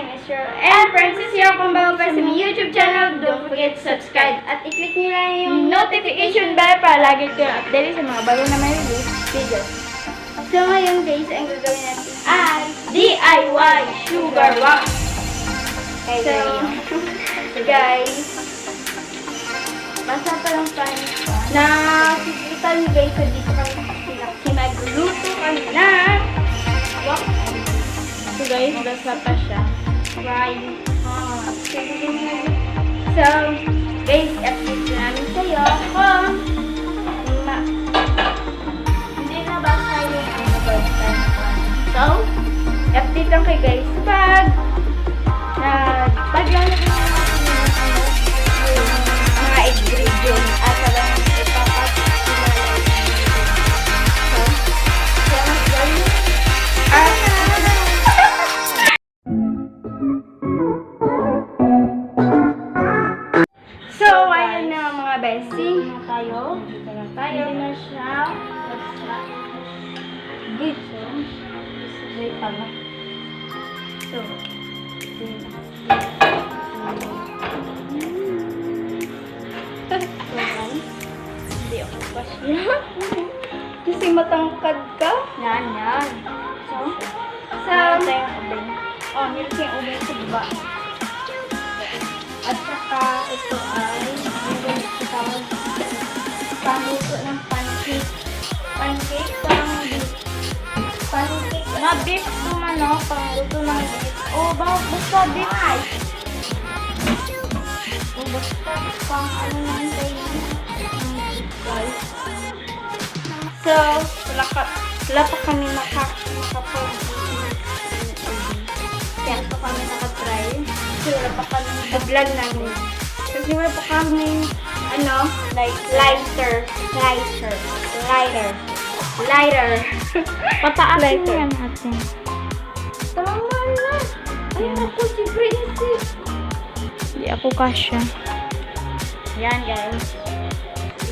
name is Cheryl. And Francis here. Kung bago pa sa my YouTube channel, don't forget to subscribe. At i-click nyo lang yung notification bell para lagi kayo update sa mga bago na may release videos. So ngayon guys, ang gagawin natin ay DIY Sugar Wax. So guys, basta pa lang tayo na kikita nyo guys, so dito kami magluto kami na wax. So guys, basta pa siya. Right. So guys, update namin sa'yo kung hindi na basa yung basta. So, update lang kayo guys pag lang yung mga ingredients at alam ipapasimulan. So, ayun na mga bestie. Dito na tayo. Hindi na siya. Dito. Sabay pala. So, hindi ako kasya. Kasi matangkad ka. Yan. So, oh, nilip yung ubay sa baba. At saka, ito ay pangluto ng pancake. Pancake, na beef naman, no? Pangluto ng beef. Oh, basta beef. Oh, basta pang ano naman tayo. So, wala pa kami makapag kaya pa kami nakatry. Kasi wala pa kami vlog namin. Kasi wala pa kami lighter. Pataasin mo yan natin. Tama na. Ay, naku, si Princess. Hindi ako kasya. Yan, guys.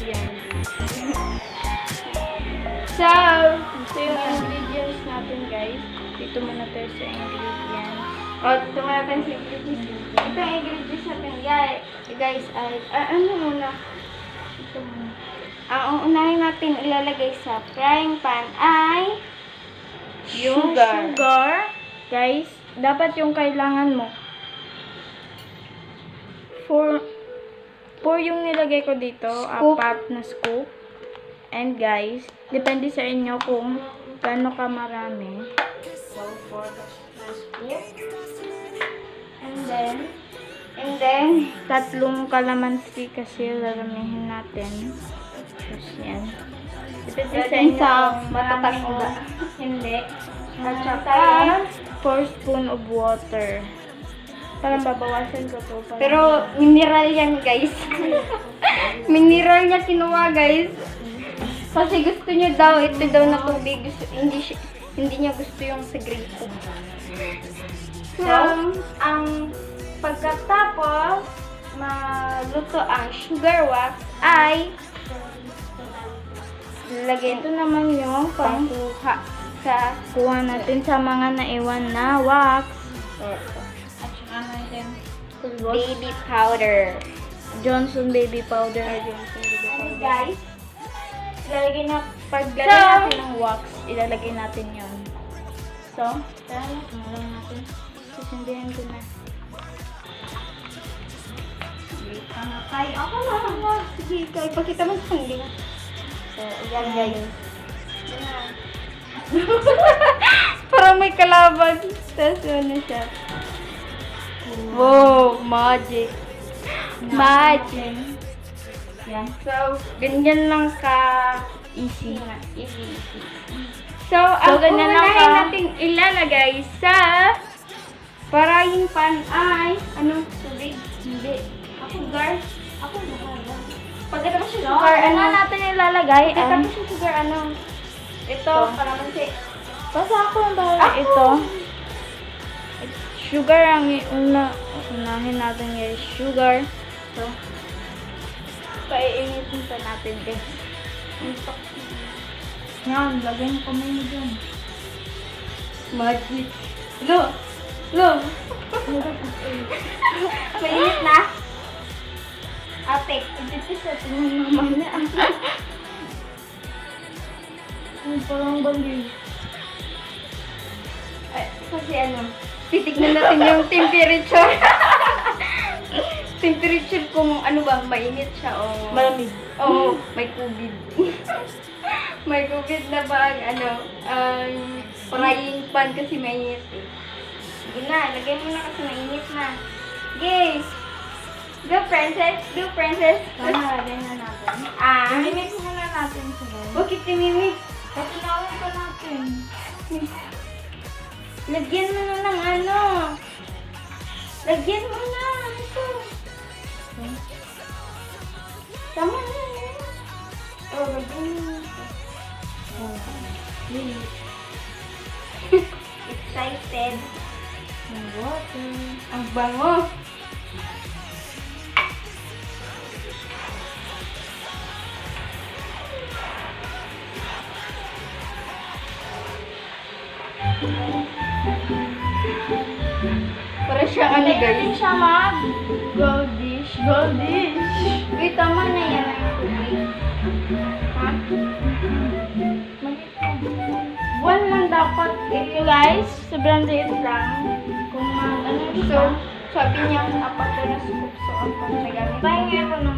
Yan. So, ito yung ingredients natin, guys. Dito muna tayo sa ingredients. Ito muna tayo sa ingredients. Ito yung ingredients natin, guys, ay, ano muna? Ito muna. Ang unahin natin ilalagay sa frying pan ay Yung sugar, guys, dapat yung kailangan mo. For yung nilagay ko dito, apat na scoop. And guys, depende sa inyo kung gaano ka marami. so, 4 na scoop. And then, Tatlong kalamansi kasi lalamihin natin. Tapos yan. Depende sa Depende inyo sa kung matatas marami o ba? hindi. At At saka, saka, 4 spoon of water. Parang babawasan ko to. pero mineral yan, guys. Mineral niya kinuha, guys. Kasi gusto niya daw, ito daw na tubig. Hindi niya gusto yung segreto. So, ang pagkatapos maluto ang sugar wax ay lagyan ito naman yung pangkuha sa kuha natin sa mga naiwan na wax. at saka natin baby powder. Johnson baby powder. And guys, lalagyan na Paglalagay natin ng wax, ilalagay natin yon. So, lang natin. Susundihan ko na. Kay ako na. Sige, kay pakita mo sa kanila. So, ayan guys. Parang may kalaban. Tapos ano siya. Wow, magic. Magic. Yan. So, ganyan lang ka Easy. easy. So, ang ganyan lang unahin ka. natin ilalagay sa frying pan ay anong tubig? Hindi. Sugar. Ako bahala. Pagkatapos yung sugar, Ano natin ilalagay? Pagkatapos yung sugar, ito, kalamansi. Basta ako ang bahala. Ito. Sugar ang unahin natin guys. Sugar. So, paiinitin pa natin guys. Yan, lagay mo kamay mo dyan. Magic. Lo! Mainit na. Ate, ito sa tingin naman na. Parang bali. Ay, kasi ano, titignan natin yung temperature. Temperature kung ano ba, mainit siya o... Malamig. Oo, may COVID. May COVID na ba ang ano, ang frying pan kasi mainit eh. Sige na, lagay mo na kasi mainit na. Yay! Go princess! Go princess! Tama, lagay na natin. I-mix muna natin sila. Bakit tinimix? Kasi nawin pa natin. Lagyan mo na ng ano. Lagyan mo na. Ito. Tama na. Oh, lagyan mo na. Excited. Ng water. Ang bango. Para siya ano Hindi guys. siya mag goldish. Goldish. Uy, tama na yan ang tubig. Ha? One lang dapat ito guys. Sobrang liit lang. Kung ano So, siya. sabi niya, apat ko na scoop. So, apat na gamit. Pahingi ako ng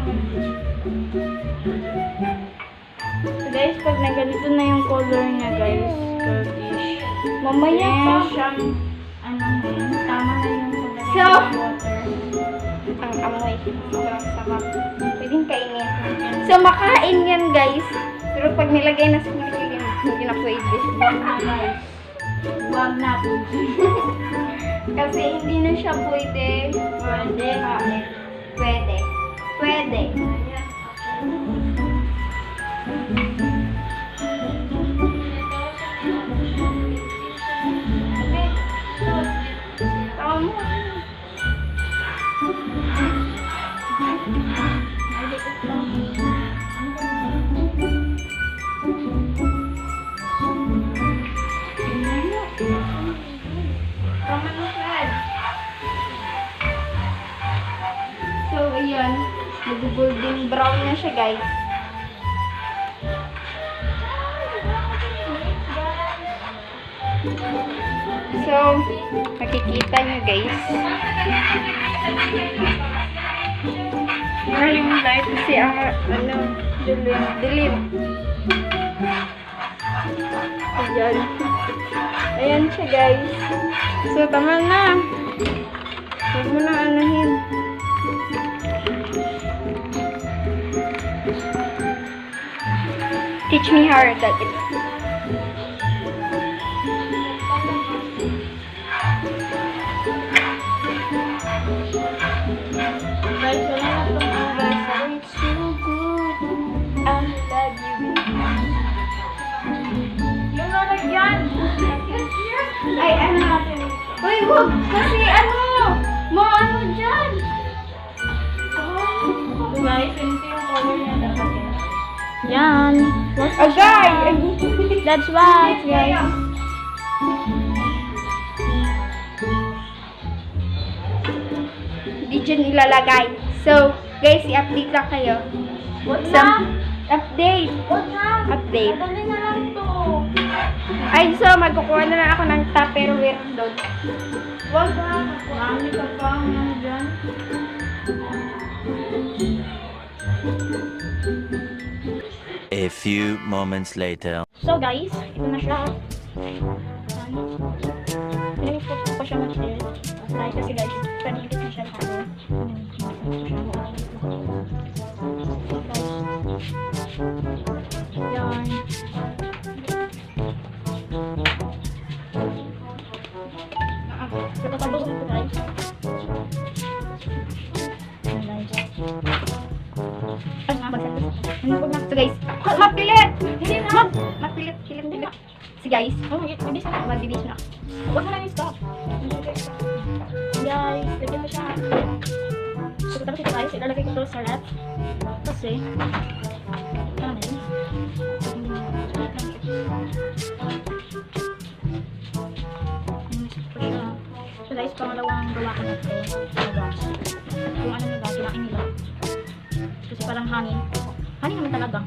so guys, pag na ganito na yung color niya guys, goldish. Mamaya pa. Siyang, ano yun, tama na yung paglagay So, ng water. Ang amoy. Sobrang sarap. Pwedeng kainin. So, makain yan guys. Pero pag nilagay na sa kulikili, hindi na pwede. Wag na guys. Wag na po. Kasi hindi na siya pwede. Pwede kain. Pwede. Pwede. Tama. Maliit lang. Tama na, Fred. So, ayan. Mag-golden brown na siya, guys. So, makikita nyo, guys. Ano yung light kasi ang, ano, dilim. Ayan. Ayan siya, guys. So, tama na. Huwag mo na anahin. Teach me how to do it. Guys, wala na itong oras. It's so good. I love you. Yung lalagyan. Ay, ano natin? Uy, wag! Kasi ano? Ano dyan? So guys, ganito yung color niya dapat yan. Yan. Agay! That's why, guys. Hindi dyan ilalagay. So, guys, i-update lang kayo. Wag Some na. update. Wag na. Update. Madali na lang to. Ay, so, magkukuha na lang ako ng Tupperware doon. Wag na. Marami ka pa. Ano dyan? A few moments later. So guys, ito na siya. Pinili ko pa siya mag-share. Dahil kasi guys, panilit na siya ako. Yan. Ito tapos ito guys. Ay, So, guys, mapilit! Hindi na! Mapilit. Si guys, mabibis na. mabilis na. Huwag mo lang i-stop. Guys, lagyan mo siya. So, tapos ito guys, ilalagay ko ito sa ref. Kasi, ano yun? Inisip ko siya. So guys, pangalawang gawa ko na ito. Yung ano nila, kinain nila. Kasi parang honey. Honey naman talaga.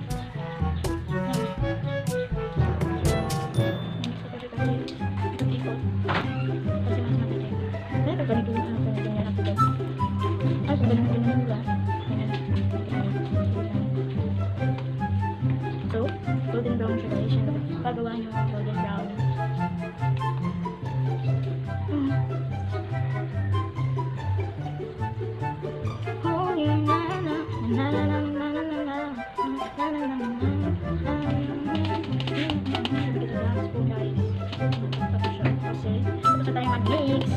Ikot-ikot. Kasi mas matitid. Kaya pag ganito yung ano, ganito yung natin. Ay, pag ganito yung nila. So, golden brown siya guys. Pagawa niyo mga golden brown. Oh, yeah, na na na na na na na na na. Tapos na tayo mag-mix.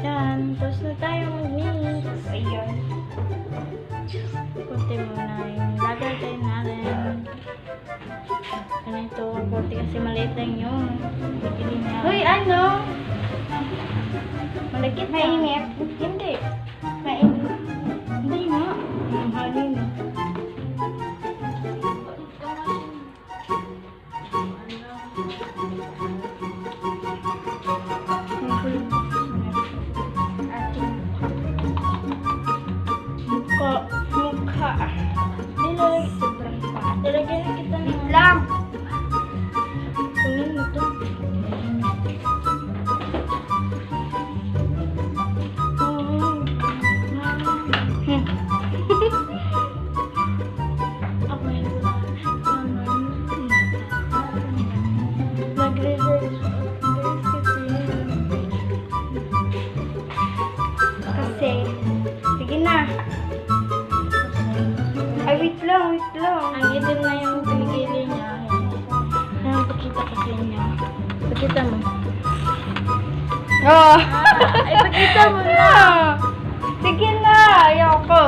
Yan, tapos na tayo mag-mix. Ayun. Kunti muna yung lagay tayo natin. Ganito, kunti kasi maliit lang yung bikini niya. Uy, ano? Malagkit na. Mainit? Hindi. Mainit. Hindi nga. Ang hangin na. Mukha. Nilagyan na kita ng Lang. kunin mo to. Ako yun. Nagre-reverse Kasi, sige na. Ay, wait lang. ang itim na yung pinigili niya. Ayan, pakita kasi niya. Pakita mo. Oh. Ay, pakita mo na. Sige na. Ayoko.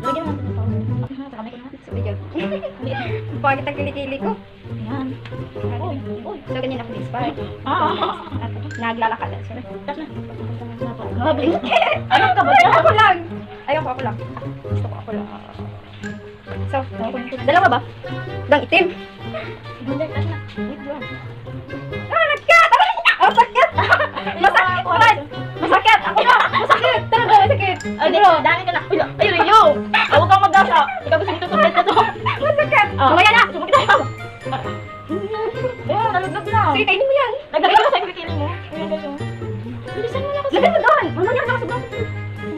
Lagyan natin ito. Kamay ko na. Pagkit ang kilikili ko. Ayan. Uy. So, ganyan ako inspired. At naglalakad. Sorry. Tapos na. Grabe. Ayoko ka ba? Ako lang. Ako lang. Gusto ko ako lang. So, dalawa ba? Dang itim. Wait lang. Nagkat! Ang sakit! Masakit! Masakit! Ako na! Masakit! Talaga masakit! Ay, dami ka na. Ay, Rio! Huwag kang magdasa. Ikaw gusto dito sa na to. Masakit! Oh. Mamaya na! Sumukit tayo. Ayun, nalaglag na. Sige, kainin mo yan! Nagdagay ka sa kilikili mo. Ayun, guys. Bilisan mo na kasi. Lagyan mo doon! Mamaya na ako sa doon!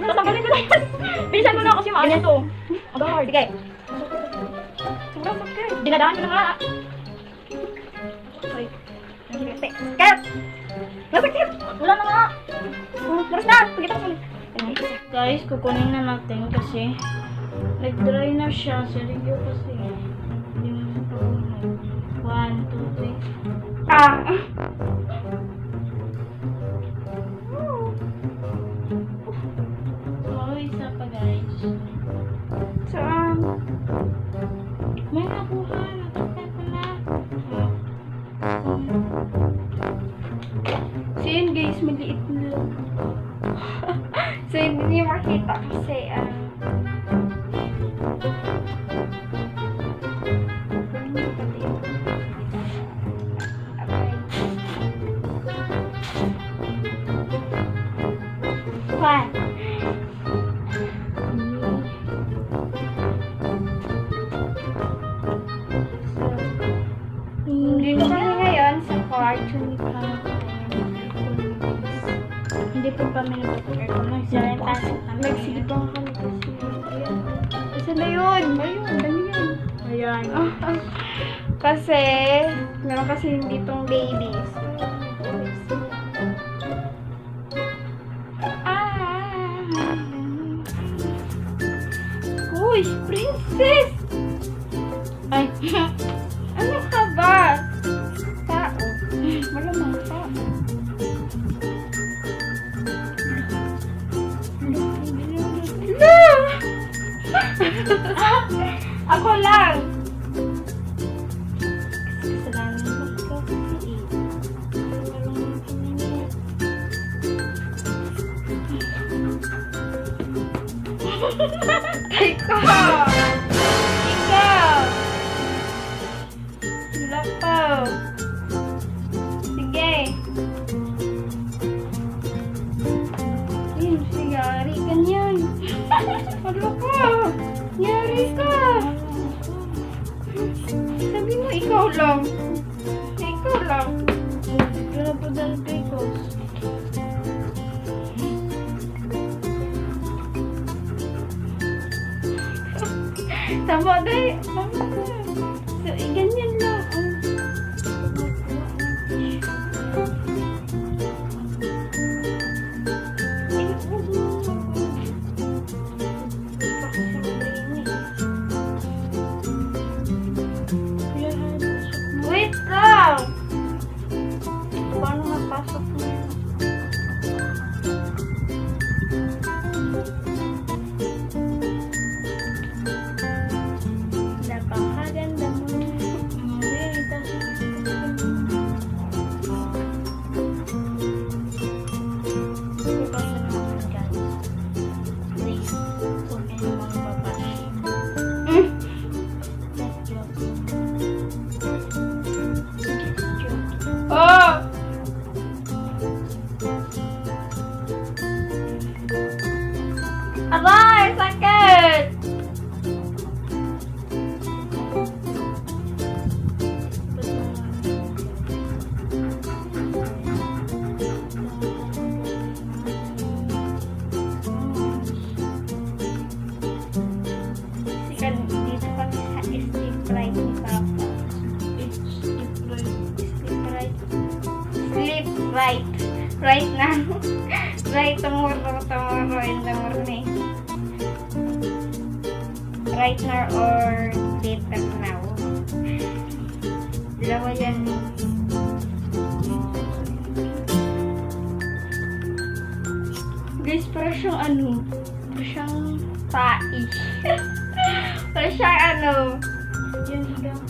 Tatanggalin ko na yan. Bilisan mo na kasi maano to. Agad. Sige. Sobrang sakit. Dinadaan ko na nga. Sorry. Sakit! Masakit! Wala na nga. Laras na! Pagkita ko Guys, kukunin na natin kasi nag-dry na siya. Seryo kasi. Hindi mo siya pakunin. 1, 2, 3. Ah! So, isa pa guys. Saan? May nakuha. Natapay ko na. So yun guys, maliit na lang. So hindi niyo makita kasi One. Hindi ko kami ngayon sa kwarto ni Papa. Hindi po kami nag-aircon. Nagsibang kami kasi. Kasi na yun. Ayun, dami yun. Ayan. Kasi, meron kasi hindi tong babies. Uy, princess! Ay. Ano ka ba? Tao. Malamang tao. Ako lang. Kasalanan ko kasi. Ikaw! Ikaw! Lakaw! Sige! Yun, yari ka niyan. Ano ka? Yari ka! Sabi mo, ikaw lang. Ikaw lang. Wala po dahil kay ko. Tama dahil. So, ganyan lang. Wait lang! Paano mapasok mo yun? Napakaganda mo. Oh! Aray! Sakit! Sikat dito kami sa sleep right ni Papa. Sleep right. Sleep right. Right now. Right tomorrow in the morning. Right now or later now. Dalawa yan. Guys, para siyang ano? Para siyang tai. Para siyang ano? Yan lang.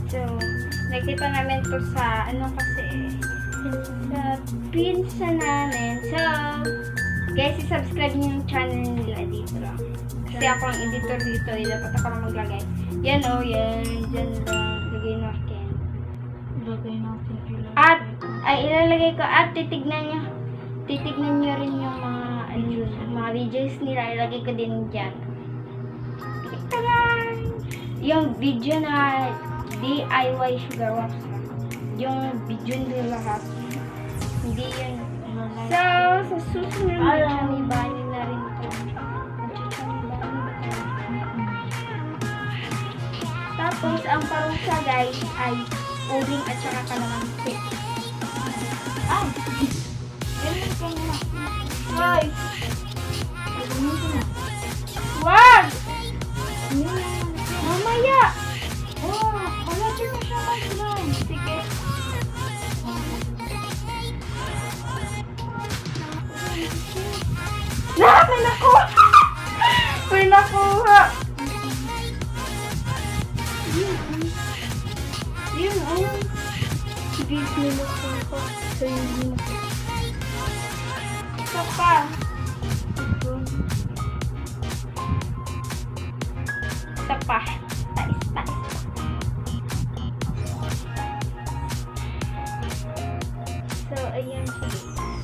So, nakita namin to sa, ano kasi, sa pinsan namin. So, guys, i-subscribe niyo yung channel nila dito lang. Kasi ako ang editor dito, dapat ako lang maglagay. Yan o, yan, dyan lang, lagay natin. Ilagay natin. At, ay ilalagay ko, at titignan nyo rin yung mga, ano, mga videos nila, ilagay ko din dyan. Taran! Yung video na DIY Sugar Wax. Yung video nila lahat. Hindi yun. So, sa susunod na chanibanin na rin ito. Tapos, ang parusa guys ay uling at saka kalamansi. Ah! Ganun ko na. Hoy! Wag! Mamaya! Oh, wala din na siya mag-run. Sige. Ah! May nakuha! May nakuha! Yun, ayun. Sige, nilukuha ko. So, yun, nilukuha. Isa pa. Isa pa. Tais. So, ayan siya.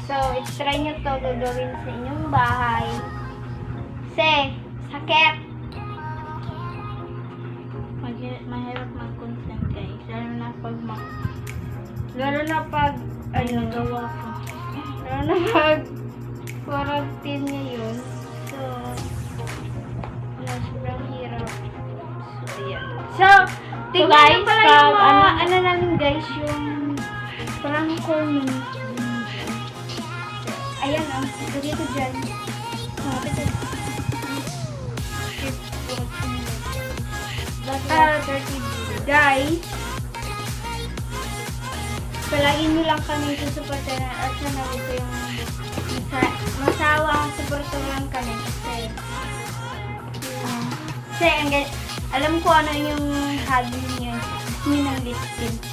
So, try nyo to gagawin sa inyong bahay. Sakit! Mahirap mag-consent guys. Lalo na pag, ano, gawa ko. lalo na pag quarantine ngayon. So, sobrang hirap. So, ayan. So, tingnan guys, nyo pala pag yung mga, ano- ano namin guys, yung parang corn. Ayan, lagay ko dyan. Guys, palagi nyo lang kami susuportahan at sana huwag kayong masawa ang suportahan kami kasi Kasi alam ko ano yung hobby niya. Yun ang lip tint.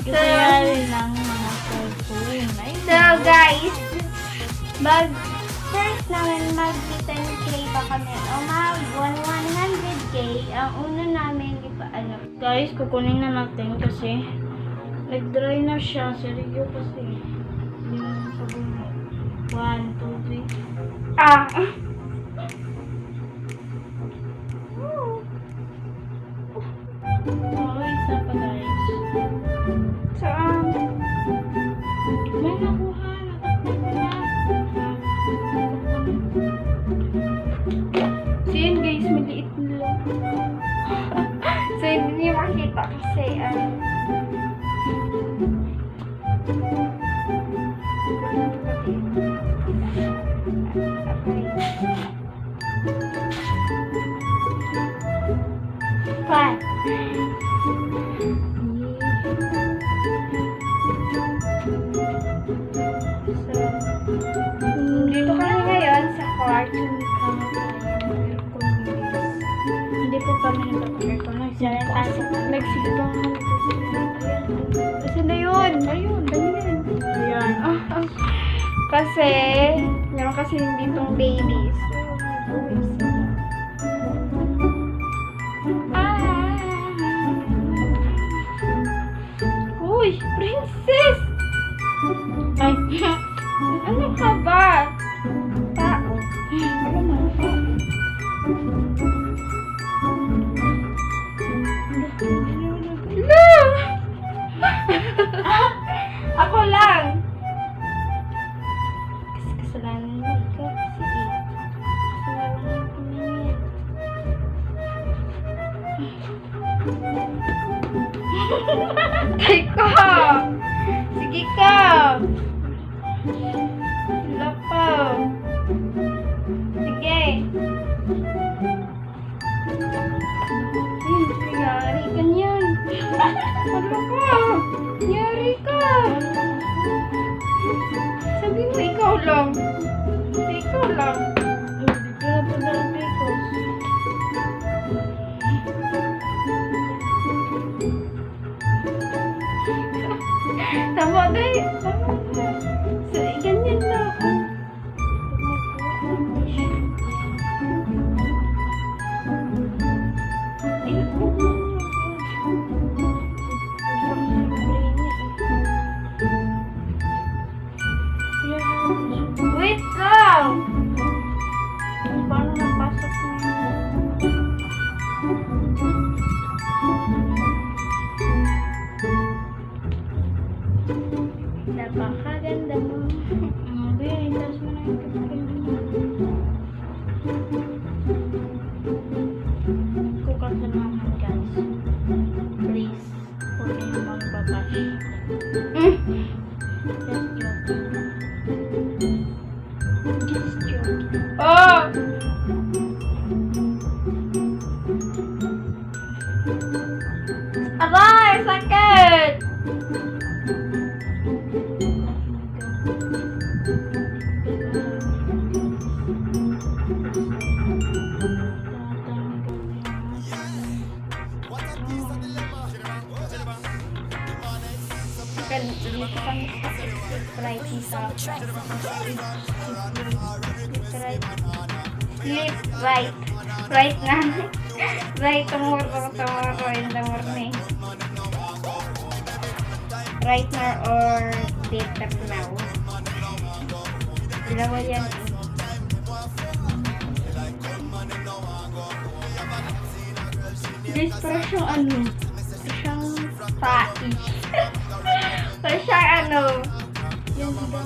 Gusto niya rin ng mga cellphone. Ay, So guys, first namin mag-10K pa kami. O mag 100K. Ang una namin, guys, kukunin na natin kasi nag-dry na siya. Seryo kasi. Hindi mo sabi mo. 1, 2, 3. Ah! Oh, isa pa guys. So, May nakuha. Natakpan ko na. So yun guys, maliit na lang. so hindi niyo makita kasi, Fun. So, dito kami ngayon sa cartoon. Hindi po kami nagpapakita. Nagsigaw kami. Kasi na yun. Ayun, ganyan. Ayan. Kasi, meron kasi ditong babies. Uy, princess! Ay, Ano ka ba? Tao. Ano mo? Ako lang. Kasi kasalanan mo ikaw kasi kasalanan ko na yan. Teka! Sige ka! Wala pa. Sige. Yari ka niyan. Wala ka. Yari ka. Sabi mo ikaw lang. Ikaw lang. hindi ka na paglalagay ko. Tama dahil. Tama na. So, ganyan lang. Wait lang! Paano napasok na Napakaganda mo. Babe, taas mo na yung kapaganda mo. Kukat na naman guys. Please, huwag niyo magbabash. Just joking. Oh! Aray! Sakit! Dito kami sa right sa Sleep right. Right na. Right tomorrow in the morning. Right now or later now. Dalawa yan eh. Guys, parang siyang ano? Parang siyang sai. Parang siyang ano? Yan diba?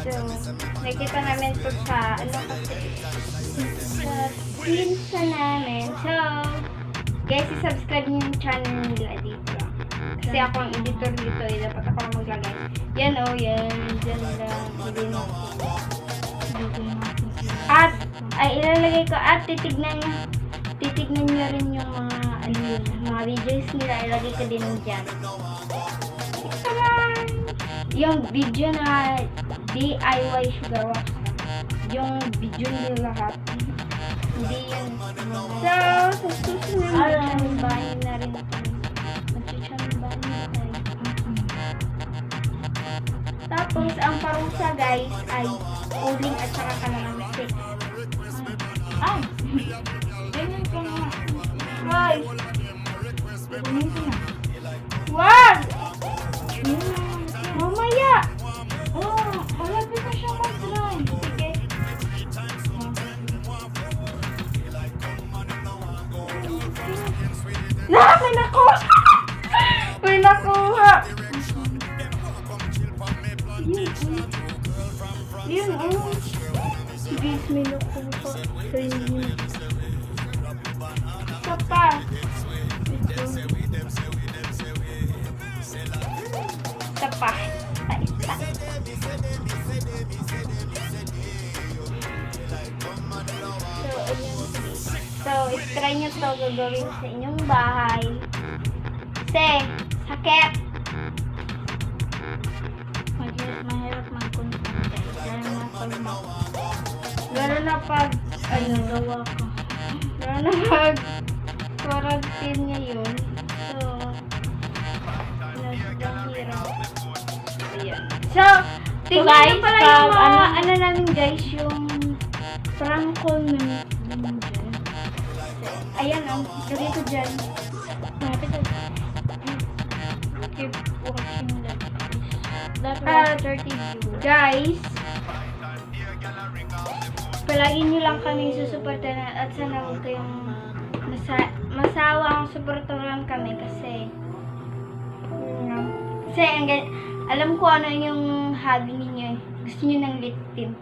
So, nakita namin to sa ano kasi sa pinsa namin. So, guys, i-subscribe niyo yung channel nila dito. Kasi ako ang editor dito, dapat ako lang maglagay. Yan o, yan. Diyan lang. At, ay ilalagay ko at titignan niyo. titignan nyo rin yung mga, ano yun, mga videos nila, ilagay ko din dyan. Yung video na DIY Sugar Wax, yung video nila lahat, hindi yun. So, sa susunod, magchanibahin na rin tayo. Magchanibahin na tayo. Tapos, ang parusa guys ay uling at saka kalamansi. Ay! Ganyan ko nga. Guys, Ganyan ko na. wag! Yun. Mamaya! Oh, malapit na siya mag-dry. Sige. Na! May nakuha! May nakuha! Yun, oh. Guys, may nakuha. So, yun. Isa pa. Ito. Isa pa. Isa. So, try nyo to gagawin sa inyong bahay. Kasi, sakit. Mahirap mag-concentrate. Lalo na pag, ano, Gawa ko. lalo na pag quarantine ngayon. So, sobrang hirap. Ayan. So, tingnan guys, nyo pala pag yung mga, ano- ano namin guys, yung, Prank call na. ayan oh, lagay ko dyan. Malapit na. Keep watching that. That Ah, was 30 views. Guys, palagi nyo lang kami susuportahan at sana huwag kayong masawang suportahan kami kasi alam ko ano yung hobby ninyo eh. Gusto nyo ng lip tint.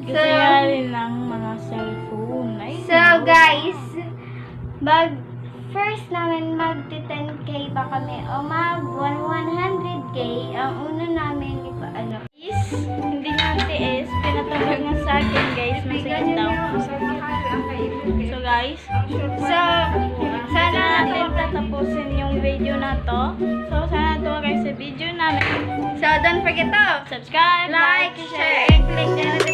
Gusto niya rin ng mga cellphone. Ay, So guys, first namin mag-10K ba kami o mag 100K. Ang una namin ano is hindi niya tiis. Pinatawag niya sa akin, guys. Masakit daw. So, guys. sana Sana natin tatapusin yung video na to. So, sana natuwa kayo sa video namin. So don't forget to Subscribe, like, share, and click the